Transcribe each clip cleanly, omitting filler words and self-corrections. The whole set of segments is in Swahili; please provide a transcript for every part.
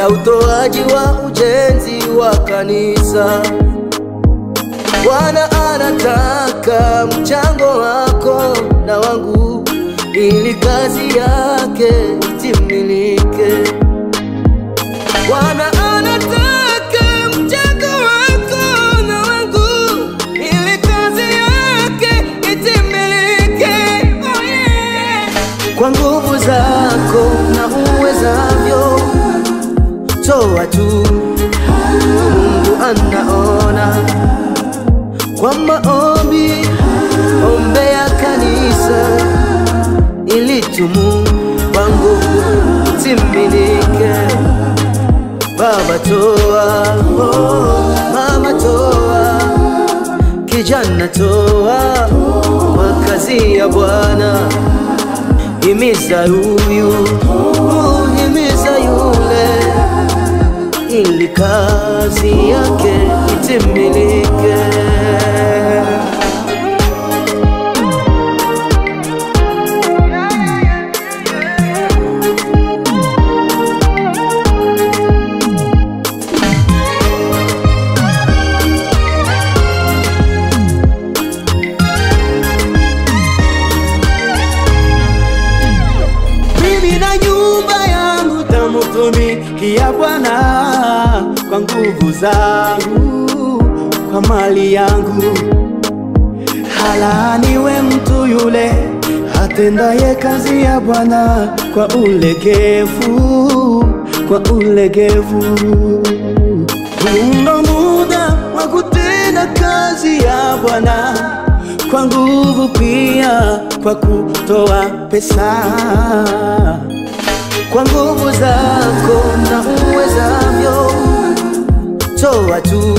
na utoaji wa ujenzi wa kanisa. Bwana anataka mchango wako na wangu ili kazi yake itimilike. Bwana anataka mchango wako na wangu ili kazi yake itimilike. Oh yeah. Kwa nguvu zako na uwezavyo, toa tu, Mungu anaona. Kwa maombi, ombea kanisa ili tumu wangu utimilike. Baba toa, oh, mama toa, kijana toa, kwa kazi ya Bwana. Himiza huyu, himiza yule, ili kazi yake itimilike. Mimi na nyumba yangu tamutumikia Bwana, kwa nguvu zangu, kwa mali yangu. Halaaniwe mtu yule atendaye kazi ya Bwana kwa ulegevu, kwa ulegevu. Huna muda wa kutenda kazi ya Bwana, kwa nguvu pia, kwa kutoa pesa. Kwa nguvu zako na uwezavyo, toa tu,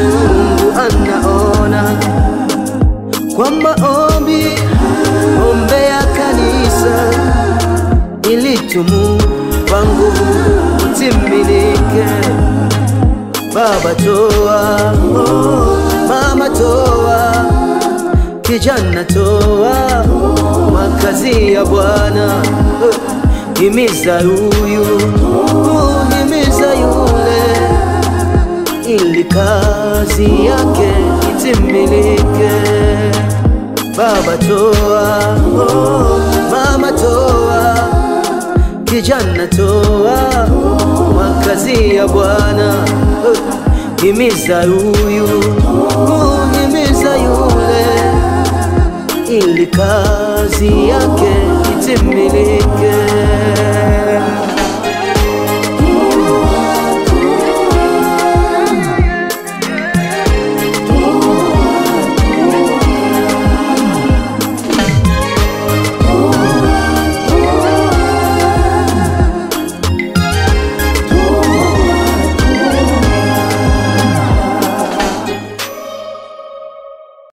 Mungu anaona. Kwa maombi, ombea kanisa ili tumu wangu utimilike. Baba toa, oh, mama toa, kijana toa, kwa kazi ya Bwana. Himiza huyu, himiza yule, ili kazi yake itimilike. Baba toa, oh, mama toa, kijana toa, kwa kazi ya Bwana. Himiza huyu, himiza yule, ili kazi yake itimilike.